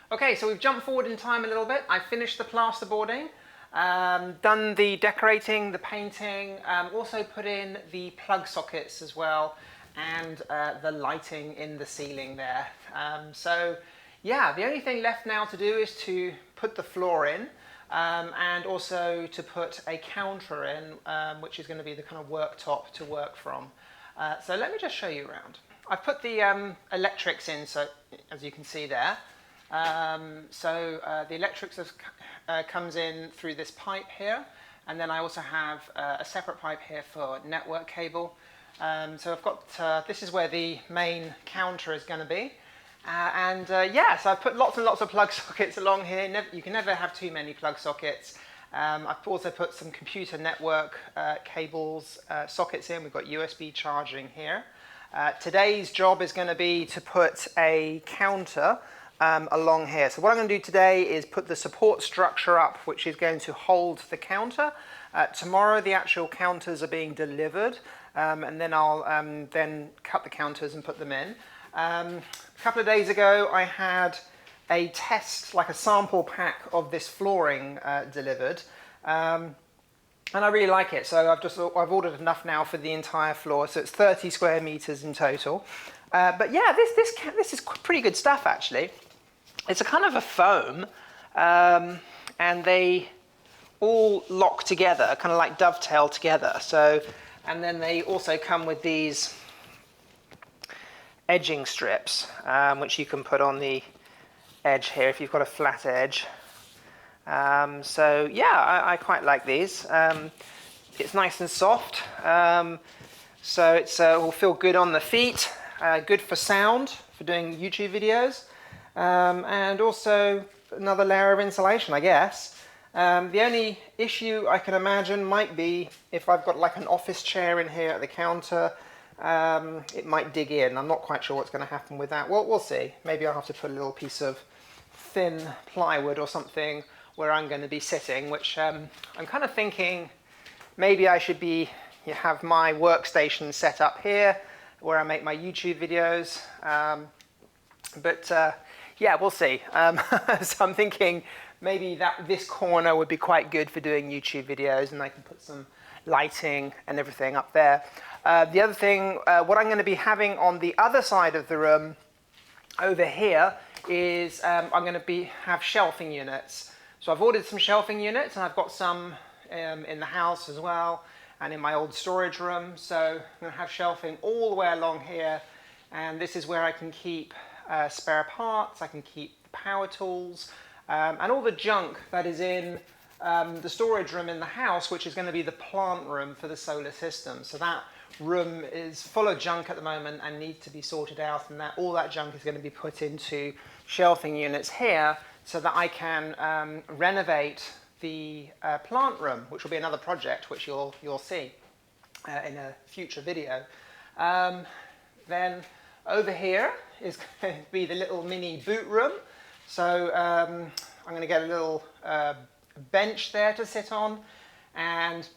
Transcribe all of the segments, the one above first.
Okay, so we've jumped forward in time a little bit. I finished the plasterboarding, done the decorating, the painting, also put in the plug sockets as well, and the lighting in the ceiling there. So yeah, the only thing left now to do is to put the floor in, and also to put a counter in, which is going to be the kind of worktop to work from. So let me just show you around. I've put the electrics in, so as you can see there. The electrics comes in through this pipe here, and then I also have a separate pipe here for network cable. So I've got, this is where the main counter is going to be. Yeah, so I've put lots and lots of plug sockets along here. You can never have too many plug sockets. I've also put some computer network cables, sockets in. We've got USB charging here. Today's job is going to be to put a counter along here. So what I'm going to do today is put the support structure up, which is going to hold the counter. Tomorrow the actual counters are being delivered, and then I'll then cut the counters and put them in. A couple of days ago I had a test, like a sample pack of this flooring delivered, and I really like it. So I've ordered enough now for the entire floor, so it's 30 square meters in total. But yeah, this is pretty good stuff actually. It's a kind of a foam, and they all lock together, kind of like dovetail together. So, and then they also come with these edging strips, which you can put on the edge here if you've got a flat edge. So yeah, I quite like these. It's nice and soft, so it will feel good on the feet, good for sound, for doing YouTube videos. And also another layer of insulation, I guess. The only issue I can imagine might be if I've got like an office chair in here at the counter, it might dig in. I'm not quite sure what's going to happen with that. We'll see. Maybe I'll have to put a little piece of thin plywood or something where I'm going to be sitting, which I'm kind of thinking maybe I should have my workstation set up here where I make my YouTube videos. Yeah, we'll see. So I'm thinking maybe this corner would be quite good for doing YouTube videos, and I can put some lighting and everything up there. The other thing, what I'm going to be having on the other side of the room over here is I'm going to have shelving units. So I've ordered some shelving units, and I've got some in the house as well, and in my old storage room. So I'm going to have shelving all the way along here, and this is where I can keep spare parts, I can keep the power tools, and all the junk that is in the storage room in the house, which is going to be the plant room for the solar system. So that room is full of junk at the moment and needs to be sorted out, and all that junk is going to be put into shelving units here so that I can renovate the plant room, which will be another project which you'll see in a future video. Then over here is going to be the little mini boot room. So I'm going to get a little bench there to sit on, and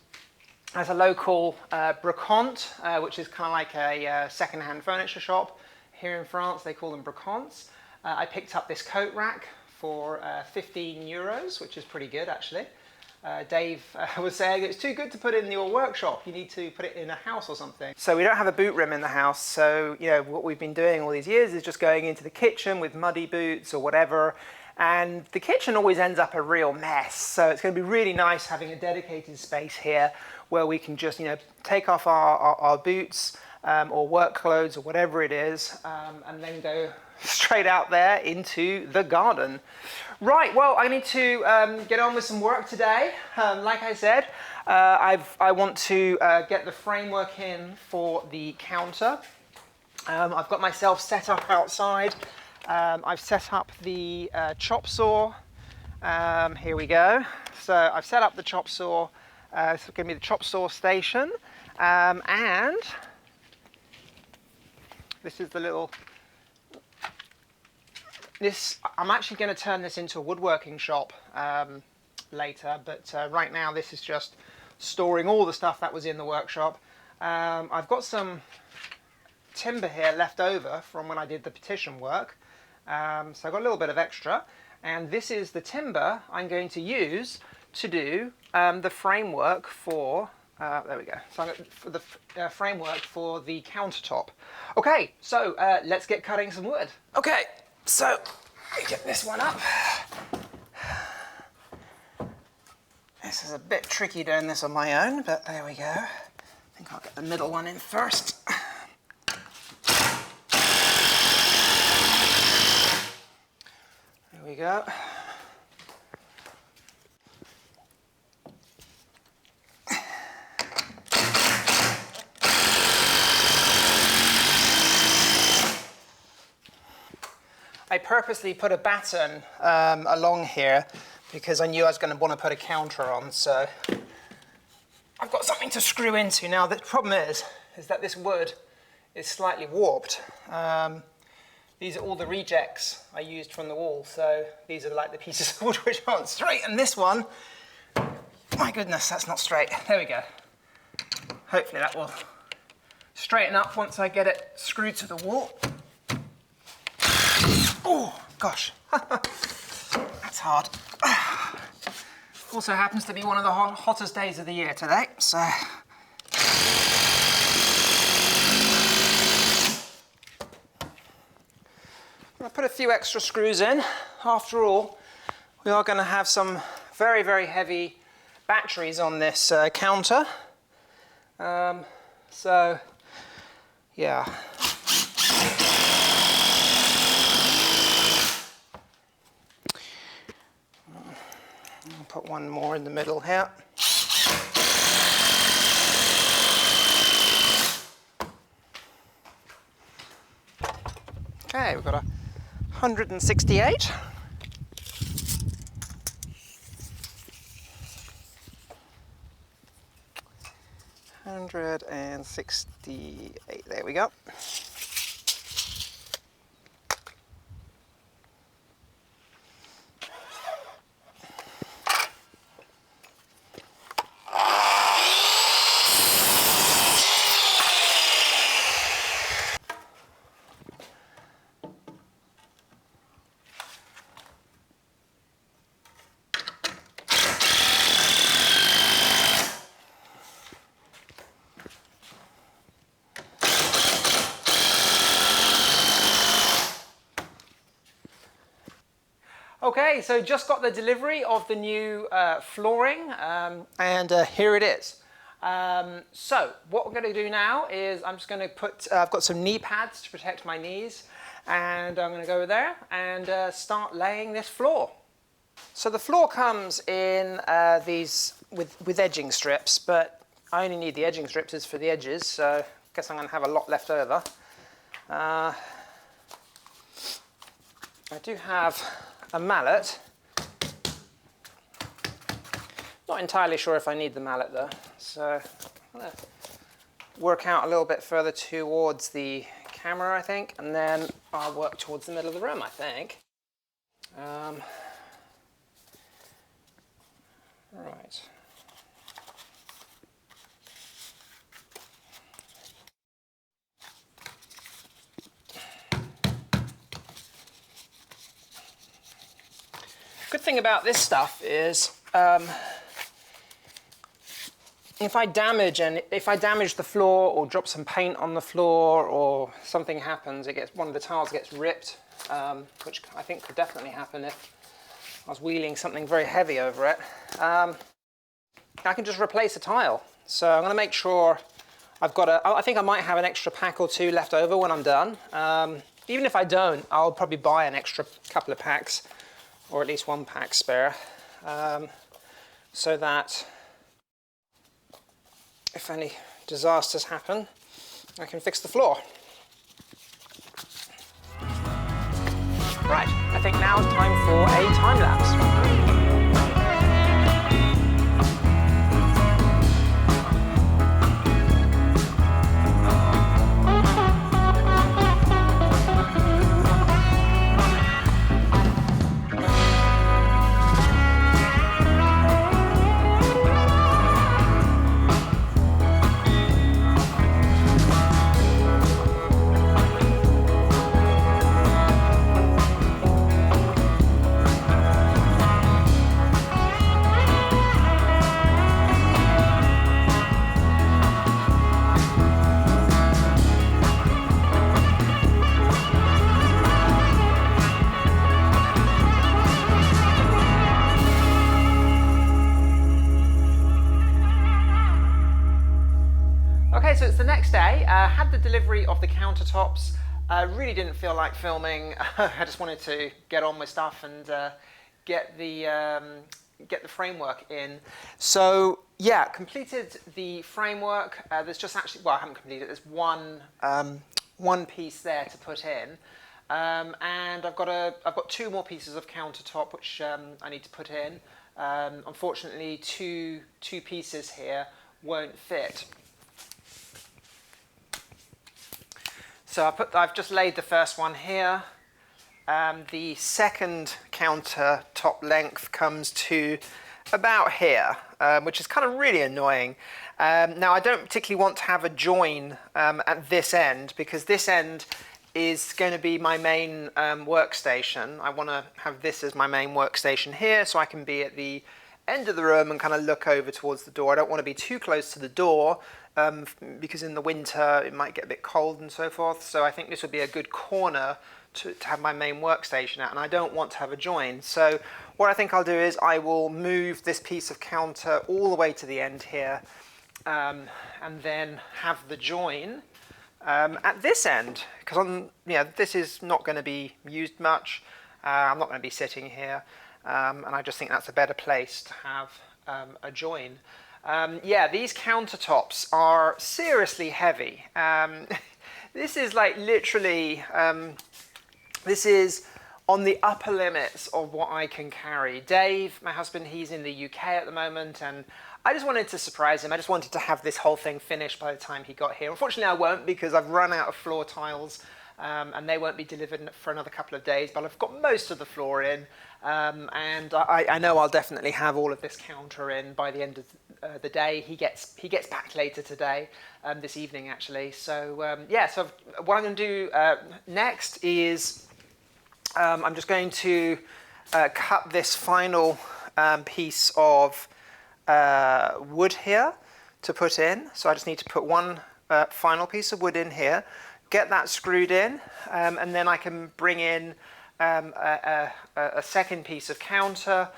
as a local brocante, which is kind of like a second-hand furniture shop here in France, they call them brocantes. I picked up this coat rack for 15 euros, which is pretty good actually. Dave was saying it's too good to put in your workshop, you need to put it in a house or something. So we don't have a boot room in the house, so you know what we've been doing all these years is just going into the kitchen with muddy boots or whatever, and the kitchen always ends up a real mess. So it's going to be really nice having a dedicated space here where we can just take off our boots or work clothes or whatever it is, and then go straight out there into the garden. Right, well, I need to get on with some work today. Like I said, I want to get the framework in for the counter. I've got myself set up outside. I've set up the chop saw. Here we go. So I've set up the chop saw. It's going to be the chop saw station. And this is the little... I'm actually going to turn this into a woodworking shop later, but right now this is just storing all the stuff that was in the workshop. I've got some timber here left over from when I did the petition work, So I've got a little bit of extra, and this is the timber I'm going to use to do the framework for, there we go, so I'm going for the framework for the countertop. Okay, so let's get cutting some wood. Okay, so let me get this one up. This is a bit tricky doing this on my own, but there we go. I think I'll get the middle one in first. There we go. I purposely put a batten along here because I knew I was going to want to put a counter on, so I've got something to screw into. Now the problem is that this wood is slightly warped. These are all the rejects I used from the wall, so these are like the pieces of wood which aren't straight, and this one, my goodness, that's not straight. There we go. Hopefully that will straighten up once I get it screwed to the wall. Oh, gosh. That's hard. Also happens to be one of the hottest days of the year today, so. I'll put a few extra screws in. After all, we are going to have some very, very heavy batteries on this counter. So, yeah. I'll put one more in the middle here. Okay, we've got a 168. There we go. Okay, so just got the delivery of the new flooring, and here it is. So what we're going to do now is I'm just going to put, I've got some knee pads to protect my knees, and I'm going to go over there and start laying this floor. So the floor comes in these with edging strips, but I only need the edging strips for the edges, so I guess I'm going to have a lot left over. I do have a mallet. Not entirely sure if I need the mallet though, so I'm going to work out a little bit further towards the camera, I think, and then I'll work towards the middle of the room, I think. Right. Good thing about this stuff is if I damage the floor or drop some paint on the floor or something happens, one of the tiles gets ripped, which I think could definitely happen if I was wheeling something very heavy over it. I can just replace a tile. So I'm going to make sure I think I might have an extra pack or two left over when I'm done. Even if I don't, I'll probably buy an extra couple of packs, or at least one pack spare, so that if any disasters happen, I can fix the floor. Right, I think now it's time for a time lapse. next day, had the delivery of the countertops. Really didn't feel like filming. I just wanted to get on with stuff and get the framework in. So yeah, completed the framework. There's just actually, well, I haven't completed it. There's one piece there to put in, and I've got two more pieces of countertop which I need to put in. Unfortunately, two pieces here won't fit. So I've just laid the first one here. The second countertop length comes to about here, which is kind of really annoying. Now, I don't particularly want to have a join at this end, because this end is going to be my main workstation. I want to have this as my main workstation here, so I can be at the end of the room and kind of look over towards the door. I don't want to be too close to the door, because in the winter it might get a bit cold and so forth. So I think this would be a good corner to have my main workstation at, and I don't want to have a join. So what I think I'll do is I will move this piece of counter all the way to the end here, and then have the join at this end, because this is not going to be used much. I'm not going to be sitting here, and I just think that's a better place to have a join. Yeah, these countertops are seriously heavy. This is like literally, this is on the upper limits of what I can carry. Dave, my husband, he's in the UK at the moment, and I just wanted to surprise him. I just wanted to have this whole thing finished by the time he got here. Unfortunately, I won't, because I've run out of floor tiles, and they won't be delivered for another couple of days, but I've got most of the floor in, and I know I'll definitely have all of this counter in by the end of the day. He gets back later today, this evening actually. So yeah, so what I'm going to do next is I'm just going to cut this final piece of wood here to put in. So I just need to put one final piece of wood in here, get that screwed in, and then I can bring in a second piece of counter,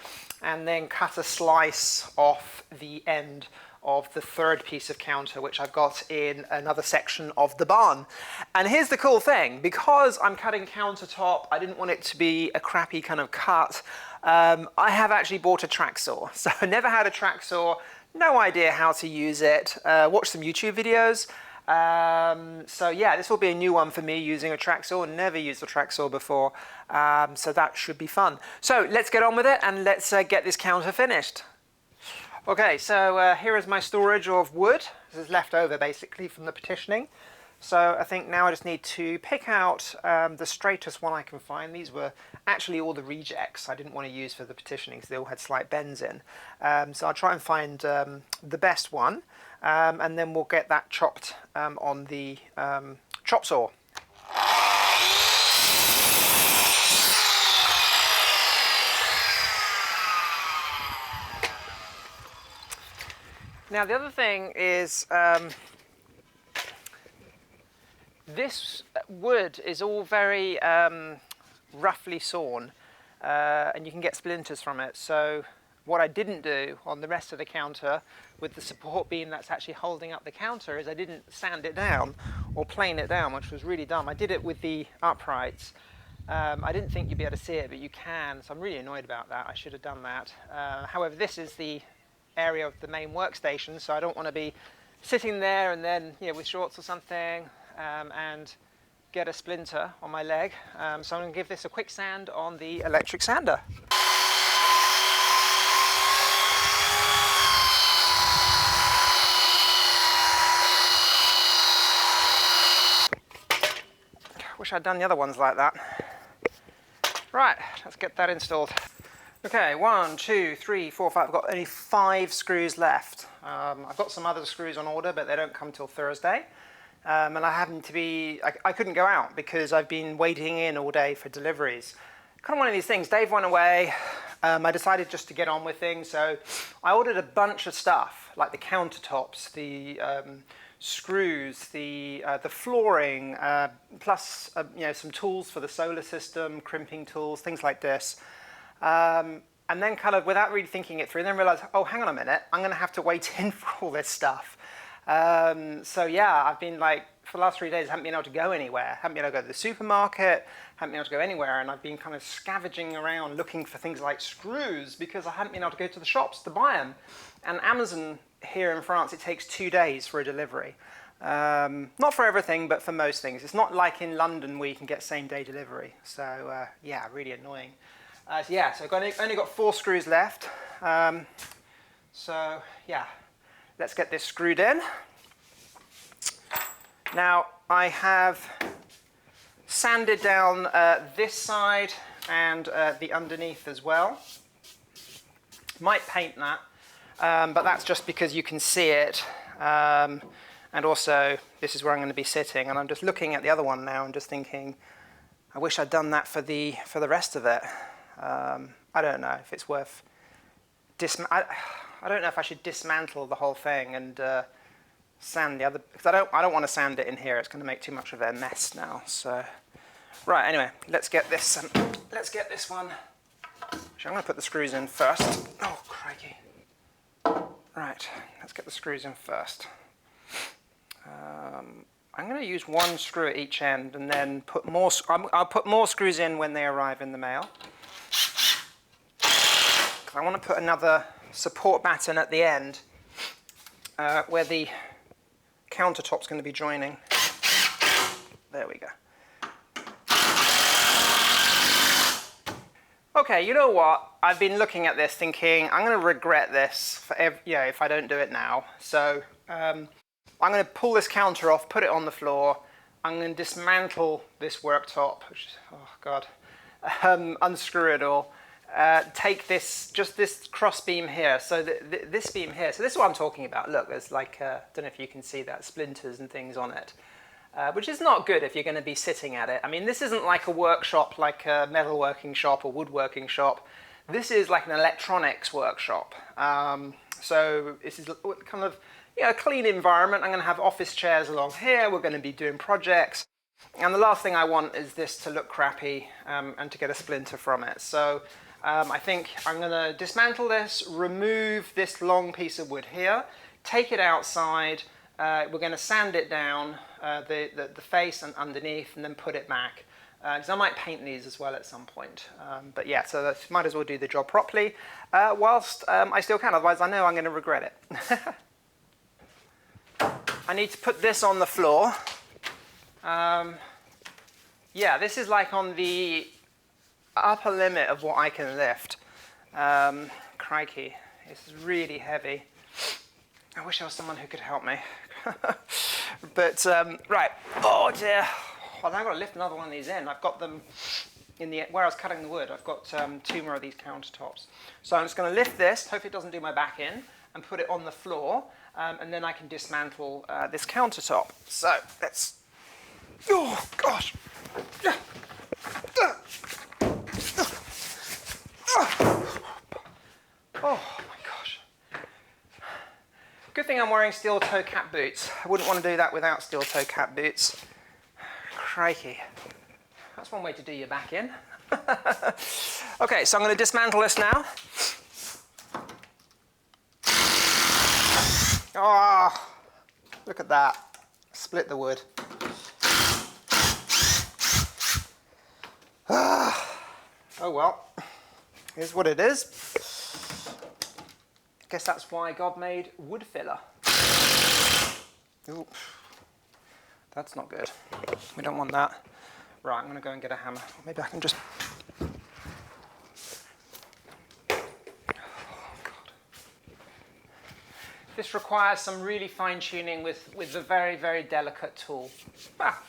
and then cut a slice off the end of the third piece of counter, which I've got in another section of the barn. And here's the cool thing: because I'm cutting countertop, I didn't want it to be a crappy kind of cut. I have actually bought a track saw. So I never had a track saw, no idea how to use it. Watched some YouTube videos. So yeah, this will be a new one for me, using a track saw. Never used a track saw before, so that should be fun. So let's get on with it, and let's get this counter finished. Okay, so here is my storage of wood. This is left over basically from the petitioning. So I think now I just need to pick out the straightest one I can find. These were actually all the rejects I didn't want to use for the petitioning, because they all had slight bends in. So I'll try and find the best one, and then we'll get that chopped on the chop saw. Now the other thing is, this wood is all very roughly sawn, and you can get splinters from it. So what I didn't do on the rest of the counter, with the support beam that's actually holding up the counter, is I didn't sand it down or plane it down, which was really dumb. I did it with the uprights. I didn't think you'd be able to see it, but you can, so I'm really annoyed about that. I should have done that. However, this is the area of the main workstation, so I don't want to be sitting there and then, with shorts or something, and get a splinter on my leg. So I'm going to give this a quick sand on the electric sander. Wish I'd done the other ones like that. Right, let's get that installed. Okay, 1, 2, 3, 4, 5. I've got only 5 screws left. I've got some other screws on order, but they don't come till Thursday. And I happen to be, I couldn't go out because I've been waiting in all day for deliveries. Kind of one of these things. Dave went away. I decided just to get on with things. So I ordered a bunch of stuff, like the countertops, the screws, the flooring, plus some tools for the solar system, crimping tools, things like this. And then kind of without really thinking it through, then realized, oh, hang on a minute, I'm going to have to wait in for all this stuff. So yeah, I've been like, for the last 3 days, I haven't been able to go anywhere. Haven't been able to go to the supermarket, haven't been able to go anywhere, and I've been kind of scavenging around looking for things like screws because I haven't been able to go to the shops to buy them. And Amazon here in France, it takes 2 days for a delivery. Not for everything, but for most things. It's not like in London where you can get same-day delivery. So yeah, really annoying. So yeah, so I've only got 4 screws left. So yeah, let's get this screwed in. Now I have sanded down this side and the underneath as well. Might paint that, but that's just because you can see it. And also, this is where I'm going to be sitting, and I'm just looking at the other one now and just thinking, I wish I'd done that for the rest of it. I don't know if it's worth. I don't know if I should dismantle the whole thing and sand the other, because I don't want to sand it in here. It's going to make too much of a mess now. So, right. Anyway, let's get this. Let's get this one. Actually, I'm going to put the screws in first. Oh, crikey! Right. Let's get the screws in first. I'm going to use 1 screw at each end and then put more. I'll put more screws in when they arrive in the mail. Because I want to put another support batten at the end where the countertop's going to be joining. There we go. Okay, you know what? I've been looking at this thinking I'm going to regret this if I don't do it now. So I'm going to pull this counter off, put it on the floor. I'm going to dismantle this worktop, which is, oh God, unscrew it all. Take this cross beam here, so this beam here. So this is what I'm talking about. Look, there's like, I don't know if you can see that, splinters and things on it, which is not good if you're going to be sitting at it. I mean, this isn't like a workshop, like a metalworking shop or woodworking shop. This is like an electronics workshop. So this is kind of, a clean environment. I'm going to have office chairs along here. We're going to be doing projects. And the last thing I want is this to look crappy and to get a splinter from it. So I think I'm going to dismantle this, remove this long piece of wood here, take it outside. We're going to sand it down, the face and underneath, and then put it back. Because I might paint these as well at some point. But yeah, so I might as well do the job properly whilst I still can. Otherwise, I know I'm going to regret it. I need to put this on the floor. Yeah, this is like on the upper limit of what I can lift. Crikey, this is really heavy. I wish there was someone who could help me. But, right, oh dear. Well, I've got to lift another one of these in. I've got them in where I was cutting the wood, I've got 2 more of these countertops. So I'm just going to lift this, hopefully it doesn't do my back in, and put it on the floor. And then I can dismantle this countertop. So let's. Oh gosh! Oh my gosh! Good thing I'm wearing steel-toe cap boots. I wouldn't want to do that without steel-toe cap boots. Crikey! That's one way to do your back in. Okay, so I'm going to dismantle this now. Oh, look at that. Split the wood. Oh well, here's what it is. I guess that's why God made wood filler. Ooh, that's not good. We don't want that. Right, I'm going to go and get a hammer. Maybe I can just... This requires some really fine-tuning with a very, very delicate tool. Ah,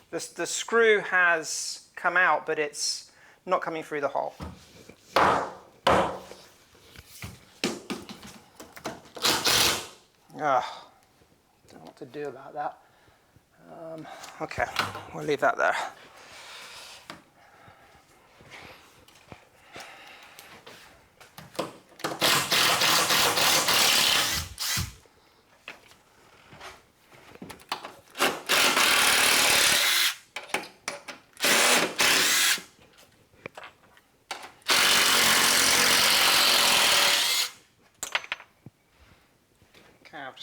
the screw has come out, but it's not coming through the hole. Ah, don't know what to do about that. Okay, we'll leave that there.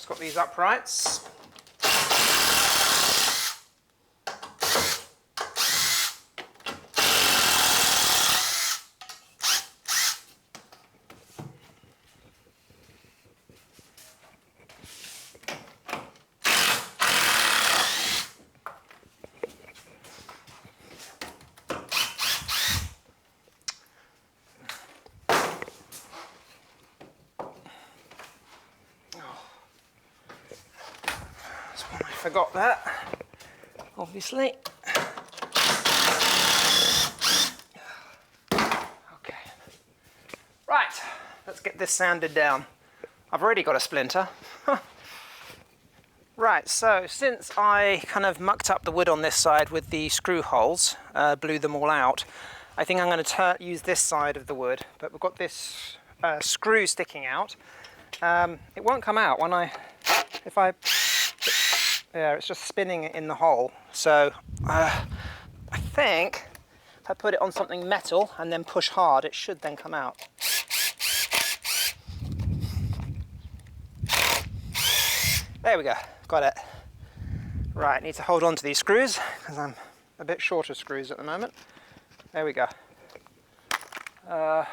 Just got these uprights. I forgot that, obviously. Okay. Right, let's get this sanded down. I've already got a splinter. Right, so since I kind of mucked up the wood on this side with the screw holes, blew them all out, I think I'm going to use this side of the wood, but we've got this screw sticking out. It won't come out when yeah, it's just spinning it in the hole. So I think if I put it on something metal and then push hard, it should then come out. There we go, got it. Right, need to hold on to these screws because I'm a bit short of screws at the moment. There we go. Now,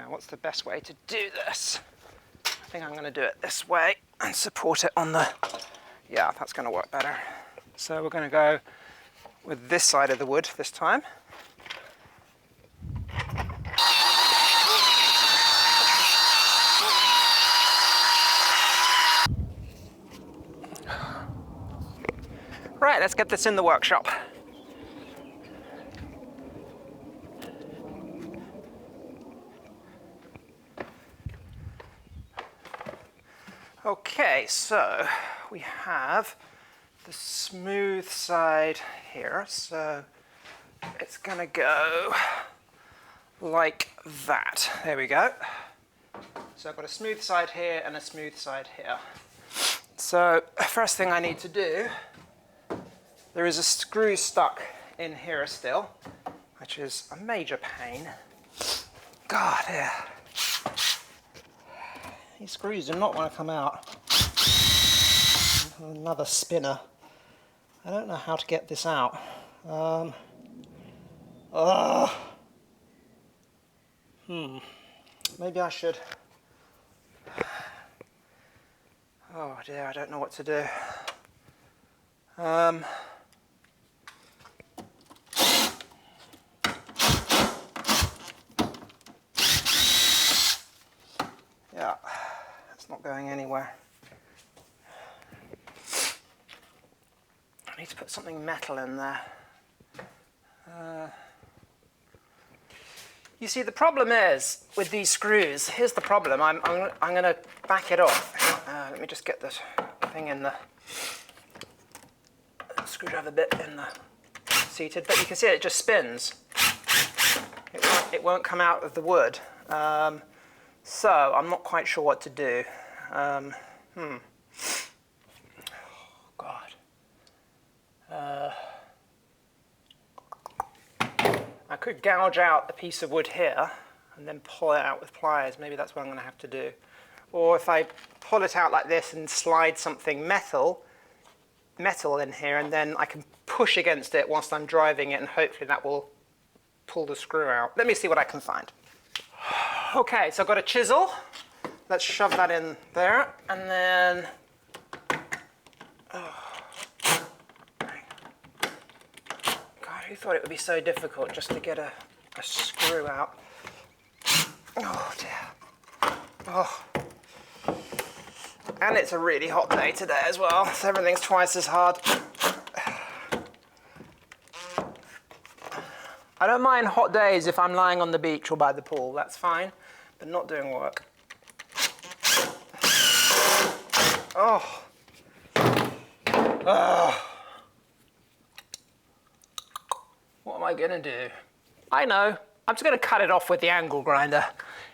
what's the best way to do this? I think I'm going to do it this way and support it on the... Yeah, that's going to work better. So we're going to go with this side of the wood this time. Right, let's get this in the workshop. Okay, so we have the smooth side here, so it's gonna go like that. There we go. So I've got a smooth side here and a smooth side here. So first thing I need to do, there is a screw stuck in here still, which is a major pain. God, yeah. These screws do not want to come out. Another spinner. I don't know how to get this out. Maybe I should. Oh dear, I don't know what to do. Yeah, it's not going anywhere. I need to put something metal in there. You see, the problem is with these screws, here's the problem. I'm going to back it off. Let me just get this thing in the screwdriver bit in the seated, but you can see it just spins. It won't come out of the wood. So I'm not quite sure what to do. Oh, God. I could gouge out a piece of wood here and then pull it out with pliers. Maybe that's what I'm going to have to do. Or if I pull it out like this and slide something metal in here, and then I can push against it whilst I'm driving it, and hopefully that will pull the screw out. Let me see what I can find. Okay, so I've got a chisel. Let's shove that in there, and then... God, who thought it would be so difficult just to get a screw out? Oh dear. Oh. And it's a really hot day today as well, so everything's twice as hard. I don't mind hot days if I'm lying on the beach or by the pool, that's fine, but not doing work. Oh. Oh. What am I gonna do? I know, I'm just gonna cut it off with the angle grinder.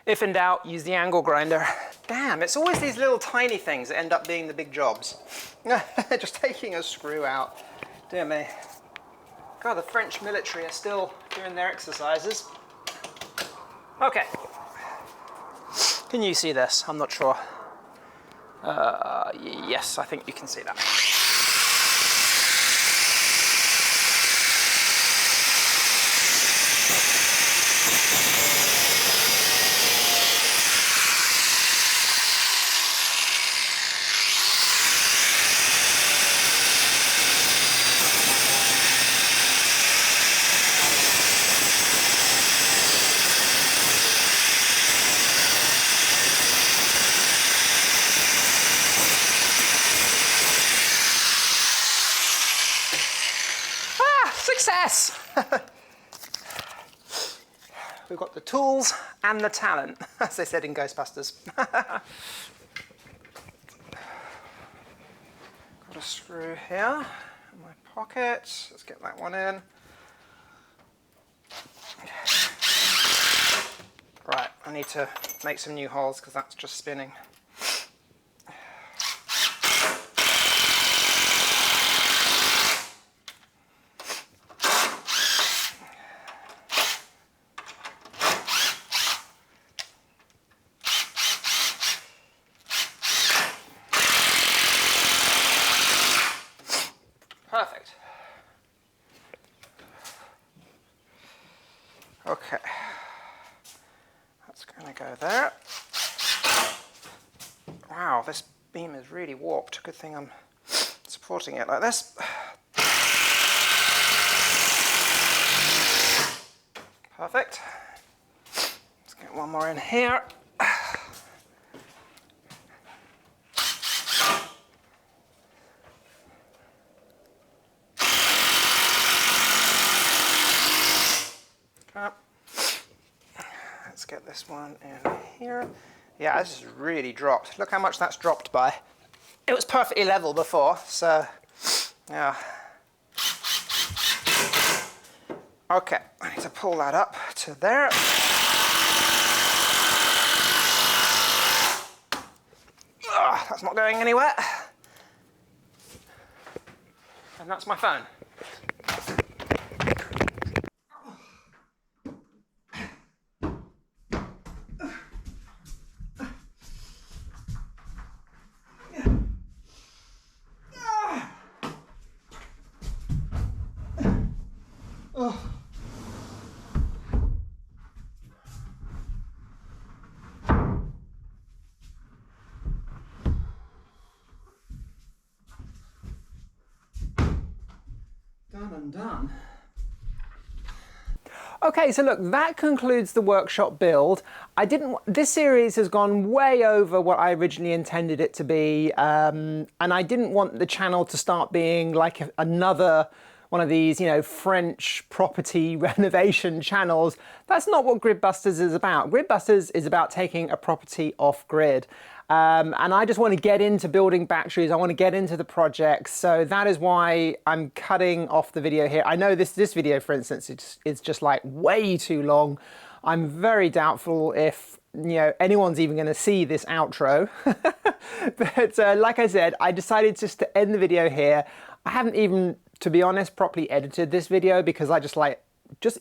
If in doubt, use the angle grinder. Damn, it's always these little tiny things that end up being the big jobs. Just taking a screw out. Dear me. God, the French military are still doing their exercises. Okay. Can you see this? I'm not sure. Yes, I think you can see that. Success! We've got the tools and the talent, as they said in Ghostbusters. Got a screw here in my pocket. Let's get that one in. Right, I need to make some new holes because that's just spinning. Perfect. Okay, that's going to go there. Wow, this beam is really warped. Good thing I'm supporting it like this. Perfect. Let's get one more in here. Let's get this one in here. Yeah, this is really dropped. Look how much that's dropped by. It was perfectly level before, so yeah. Okay, I need to pull that up to there. Ugh, that's not going anywhere. And that's my phone. Done and done. Okay, so look, that concludes the workshop build. This series has gone way over what I originally intended it to be, and I didn't want the channel to start being like another one of these, you know, French property renovation channels. That's not what Gridbusters is about. Gridbusters is about taking a property off grid. And I just want to get into building batteries. I want to get into the projects. So that is why I'm cutting off the video here. I know this video, for instance, it's just like way too long. I'm very doubtful if, you know, anyone's even going to see this outro. But like I said, I decided just to end the video here. I haven't even, to be honest, properly edited this video because I just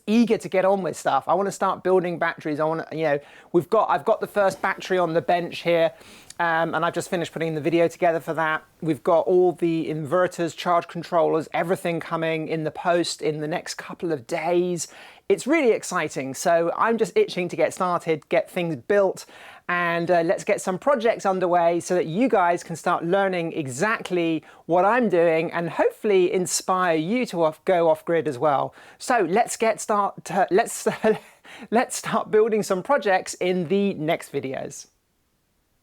eager to get on with stuff. I want to start building batteries. I want to, you know, I've got the first battery on the bench here, and I've just finished putting the video together for that. We've got all the inverters, charge controllers, everything coming in the post in the next couple of days. It's really exciting. So I'm just itching to get started, get things built, and let's get some projects underway so that you guys can start learning exactly what I'm doing and hopefully inspire you to go off grid as well. So let's start building some projects in the next videos.